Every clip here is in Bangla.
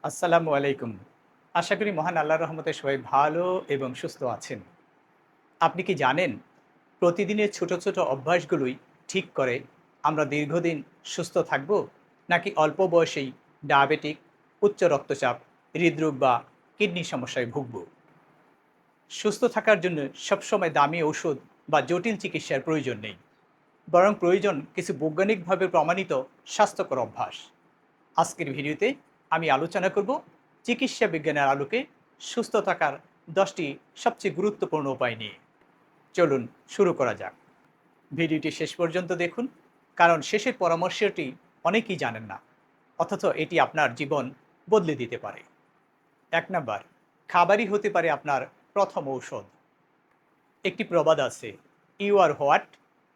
আসসালামু আলাইকুম। আশা করি মহান আল্লাহর রহমতে সবাই ভালো এবং সুস্থ আছেন। আপনি কি জানেন প্রতিদিনের ছোট, ছোট অভ্যাসগুলোই ঠিক করে আমরা দীর্ঘদিন সুস্থ থাকব? নাকি অল্প বয়সেই ডায়াবেটিক, উচ্চ রক্তচাপ, হৃদরোগ বা কিডনি সমস্যায় ভুগব? সুস্থ থাকার জন্য সবসময় দামি ঔষধ বা জটিল চিকিৎসার প্রয়োজন নেই। বরং প্রয়োজন কিছু বৈজ্ঞানিকভাবে প্রমাণিত স্বাস্থ্যকর অভ্যাস। আজকের ভিডিওতে আমি আলোচনা করব চিকিৎসা বিজ্ঞানের আলোকে সুস্থ থাকার 10টি সবচেয়ে গুরুত্বপূর্ণ উপায় নিয়ে। চলুন শুরু করা যাক। ভিডিওটি শেষ পর্যন্ত দেখুন, কারণ শেষের পরামর্শটি অনেকেই জানেন না, অথচ এটি আপনার জীবন বদলে দিতে পারে। 1 নাম্বার, খাবারই হতে পারে আপনার প্রথম ঔষধ। একটি প্রবাদ আছে, ইউ আর হোয়াট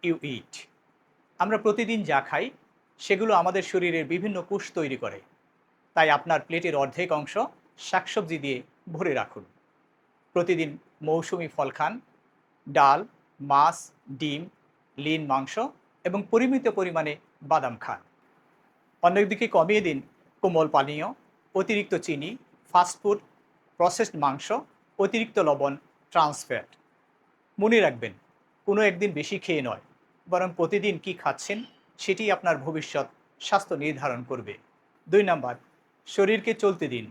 ইউ ইট। আমরা প্রতিদিন যা খাই সেগুলো আমাদের শরীরের বিভিন্ন কোষ তৈরি করে। তাই আপনার প্লেটের অর্ধেক অংশ শাকসবজি দিয়ে ভরে রাখুন। প্রতিদিন মৌসুমি ফল খান, ডাল, মাছ, ডিম, লিন মাংস এবং পরিমিত পরিমাণে বাদাম খান। অন্যদিকে কমিয়ে দিন কোমল পানীয়, অতিরিক্ত চিনি, ফাস্টফুড, প্রসেসড মাংস, অতিরিক্ত লবণ, ট্রান্সফ্যাট। মনে রাখবেন, কোনো একদিন বেশি খেয়ে নয়, বরং প্রতিদিন কি খাচ্ছেন সেটি আপনার ভবিষ্যৎ স্বাস্থ্য নির্ধারণ করবে। 2 নাম্বার, শরীরকে চলতে দিন।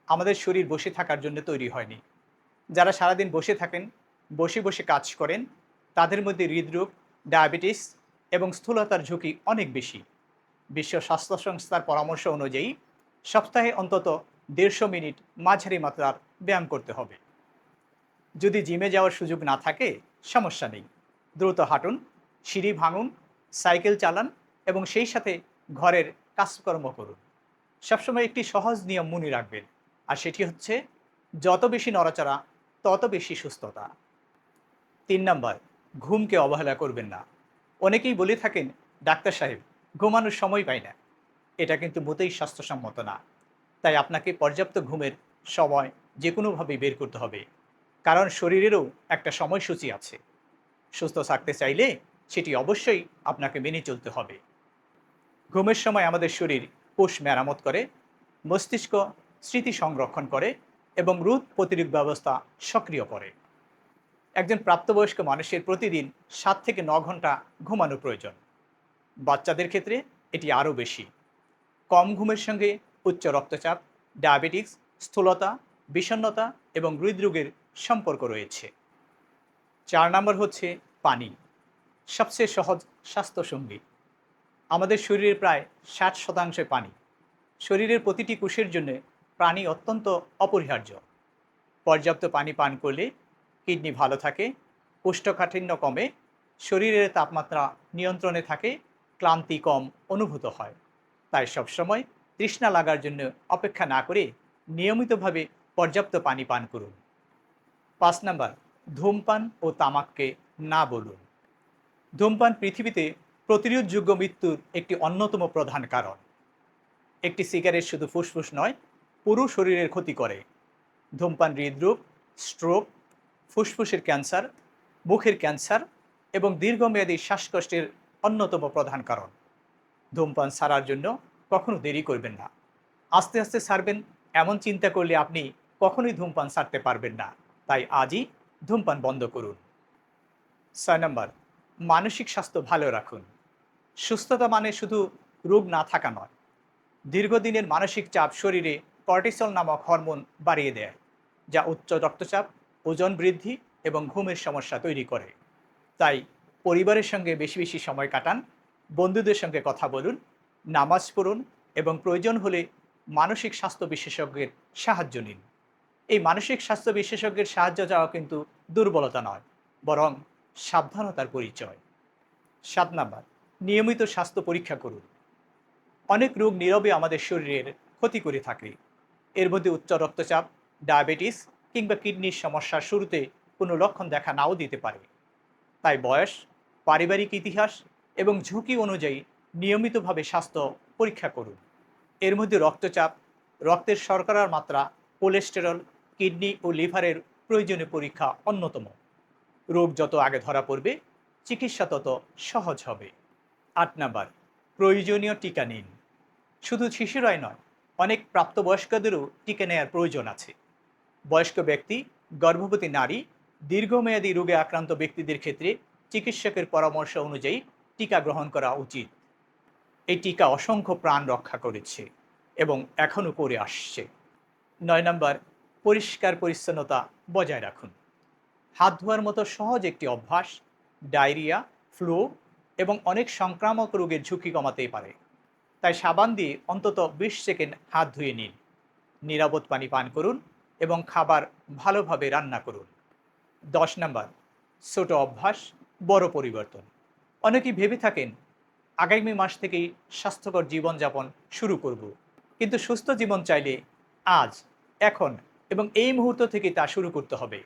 আমাদের শরীর বসে থাকার জন্য তৈরি হয়নি। যারা সারাদিন বসে থাকেন, বসে বসে কাজ করেন, তাদের মধ্যে হৃদরোগ, ডায়াবেটিস এবং স্থূলতার ঝুঁকি অনেক বেশি। বিশ্ব স্বাস্থ্য সংস্থার পরামর্শ অনুযায়ী সপ্তাহে অন্তত 150 মিনিট মাঝারি মাত্রার ব্যায়াম করতে হবে। যদি জিমে যাওয়ার সুযোগ না থাকে, সমস্যা নেই। দ্রুত হাঁটুন, সিঁড়ি ভাঙুন, সাইকেল চালান এবং সেই সাথে ঘরের কাজকর্ম করুন। সবসময় একটি সহজ নিয়ম মনে রাখবেন, আর সেটি হচ্ছে যত বেশি নড়াচড়া তত বেশি সুস্থতা। 3 নাম্বার, ঘুমকে অবহেলা করবেন না। অনেকেই বলে থাকেন, ডাক্তার সাহেব, ঘুমানোর সময় পাই না। এটা কিন্তু মোটেই স্বাস্থ্যসম্মত না। তাই আপনাকে পর্যাপ্ত ঘুমের সময় যে কোনোভাবেই বের করতে হবে, কারণ শরীরেরও একটা সময়সূচি আছে। সুস্থ থাকতে চাইলে সেটি অবশ্যই আপনাকে মেনে চলতে হবে। ঘুমের সময় আমাদের শরীর কোষ মেরামত করে, মস্তিষ্ক স্মৃতি সংরক্ষণ করে এবং রোগ প্রতিরোধ ব্যবস্থা সক্রিয় করে। একজন প্রাপ্তবয়স্ক মানুষের প্রতিদিন 7 থেকে 9 ঘন্টা ঘুমানো প্রয়োজন। বাচ্চাদের ক্ষেত্রে এটি আরও বেশি। কম ঘুমের সঙ্গে উচ্চ রক্তচাপ, ডায়াবেটিস, স্থূলতা, বিষণ্ণতা এবং হৃদরোগের সম্পর্ক রয়েছে। 4 নম্বর হচ্ছে পানি, সবচেয়ে সহজ স্বাস্থ্য সঙ্গী। আমাদের শরীরের প্রায় 60% পানি। শরীরের প্রতিটি কোষের জন্য পানি অত্যন্ত অপরিহার্য। পর্যাপ্ত পানি পান করলে কিডনি ভালো থাকে, কোষ্ঠকাঠিন্য কমে, শরীরের তাপমাত্রা নিয়ন্ত্রণে থাকে, ক্লান্তি কম অনুভূত হয়। তাই সবসময় তৃষ্ণা লাগার জন্য অপেক্ষা না করে নিয়মিতভাবে পর্যাপ্ত পানি পান করুন। 5 নাম্বার, ধূমপান ও তামাককে না বলুন। ধূমপান পৃথিবীতে প্রতিরোধযোগ্য মৃত্যুর একটি অন্যতম প্রধান কারণ। একটি সিগারেট শুধু ফুসফুস নয়, পুরো শরীরের ক্ষতি করে। ধূমপান হৃদরোগ, স্ট্রোক, ফুসফুসের ক্যান্সার, মুখের ক্যান্সার এবং দীর্ঘমেয়াদী শ্বাসকষ্টের অন্যতম প্রধান কারণ। ধূমপান ছাড়ার জন্য কখনো দেরি করবেন না। আস্তে আস্তে ছাড়বেন, এমন চিন্তা করলে আপনি কখনোই ধূমপান ছাড়তে পারবেন না। তাই আজই ধূমপান বন্ধ করুন। 6 নম্বর, মানসিক স্বাস্থ্য ভালো রাখুন। সুস্থতা মানে শুধু রোগ না থাকা নয়। দীর্ঘদিনের মানসিক চাপ শরীরে কর্টিসল নামক হরমোন বাড়িয়ে দেয়, যা উচ্চ রক্তচাপ, ওজন বৃদ্ধি এবং ঘুমের সমস্যা তৈরি করে। তাই পরিবারের সঙ্গে বেশি বেশি সময় কাটান, বন্ধুদের সঙ্গে কথা বলুন, নামাজ পড়ুন এবং প্রয়োজন হলে মানসিক স্বাস্থ্য বিশেষজ্ঞের সাহায্য নিন। এই মানসিক স্বাস্থ্য বিশেষজ্ঞের সাহায্য চাওয়া কিন্তু দুর্বলতা নয়, বরং সাবধানতার পরিচয়। 7 নম্বর, নিয়মিত স্বাস্থ্য পরীক্ষা করুন। অনেক রোগ নীরবে আমাদের শরীরের ক্ষতি করে থাকে। এর মধ্যে উচ্চ রক্তচাপ, ডায়াবেটিস কিংবা কিডনির সমস্যার শুরুতে কোনো লক্ষণ দেখা নাও দিতে পারে। তাই বয়স, পারিবারিক ইতিহাস এবং ঝুঁকি অনুযায়ী নিয়মিতভাবে স্বাস্থ্য পরীক্ষা করুন। এর মধ্যে রক্তচাপ, রক্তের শর্করার মাত্রা, কোলেস্টেরল, কিডনি ও লিভারের প্রয়োজনীয় পরীক্ষা অন্যতম। রোগ যত আগে ধরা পড়বে, চিকিৎসা তত সহজ হবে। 8 নাম্বার, প্রয়োজনীয় টিকা নিন। শুধু শিশুরাই নয়, অনেক প্রাপ্তবয়স্কদেরও টিকা নেওয়ার প্রয়োজন আছে। বয়স্ক ব্যক্তি, গর্ভবতী নারী, দীর্ঘমেয়াদী রোগে আক্রান্ত ব্যক্তিদের ক্ষেত্রে চিকিৎসকের পরামর্শ অনুযায়ী টিকা গ্রহণ করা উচিত। এই টিকা অসংখ্য প্রাণ রক্ষা করেছে এবং এখনও করে আসছে। ৯ নম্বর, পরিষ্কার পরিচ্ছন্নতা বজায় রাখুন। হাত ধোয়ার মতো সহজ একটি অভ্যাস ডায়রিয়া, ফ্লু এবং অনেক সংক্রামক রোগের ঝুঁকি কমাতে পারে। তাই সাবান দিয়ে অন্তত ২০ সেকেন্ড হাত ধুয়ে নিন। নিরাপদ পানি পান করুন এবং খাবার ভালোভাবে রান্না করুন। ১০ নম্বর, ছোট অভ্যাস বড় পরিবর্তন। অনেকেই ভেবে থাকেন আগামী মাস থেকেই স্বাস্থ্যকর জীবনযাপন শুরু করব, কিন্তু সুস্থ জীবন চাইলে আজ, এখন এবং এই মুহূর্ত থেকে তা শুরু করতে হবে।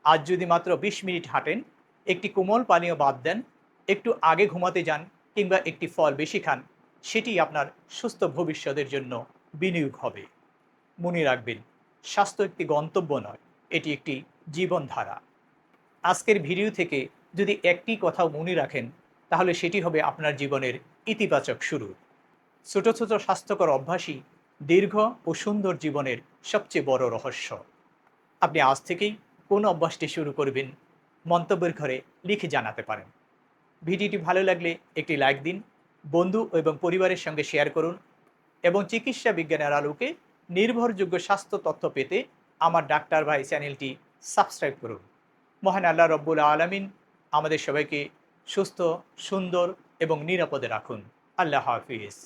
আজ যদি মাত্র ২০ মিনিট হাঁটেন, একটি কোমল পানীয় বাদ দেন, একটু আগে ঘুমাতে যান কিংবা একটি ফল বেশি খান, সেটি আপনার সুস্থ ভবিষ্যতের জন্য বিনিয়োগ হবে। মনে রাখবেন, স্বাস্থ্য একটি গন্তব্য নয়, এটি একটি জীবনধারা। আজকের ভিডিও থেকে যদি একটি কথাও মনে রাখেন, তাহলে সেটি হবে আপনার জীবনের ইতিবাচক শুরু। ছোট ছোট স্বাস্থ্যকর অভ্যাসই দীর্ঘ ও সুন্দর জীবনের সবচেয়ে বড় রহস্য। আপনি আজ থেকেই কোন অভ্যাসটি শুরু করবেন, মন্তব্যের ঘরে লিখে জানাতে পারেন। ভিডিওটি ভালো লাগলে একটি লাইক দিন, বন্ধু এবং পরিবারের সঙ্গে শেয়ার করুন এবং চিকিৎসা বিজ্ঞানের আলোকে নির্ভরযোগ্য স্বাস্থ্য তথ্য পেতে আমার ডাক্তার ভাই চ্যানেলটি সাবস্ক্রাইব করুন। মহান আল্লাহ রব্বুল আলামিন আমাদের সবাইকে সুস্থ, সুন্দর এবং নিরাপদে রাখুন। আল্লাহ হাফিজ।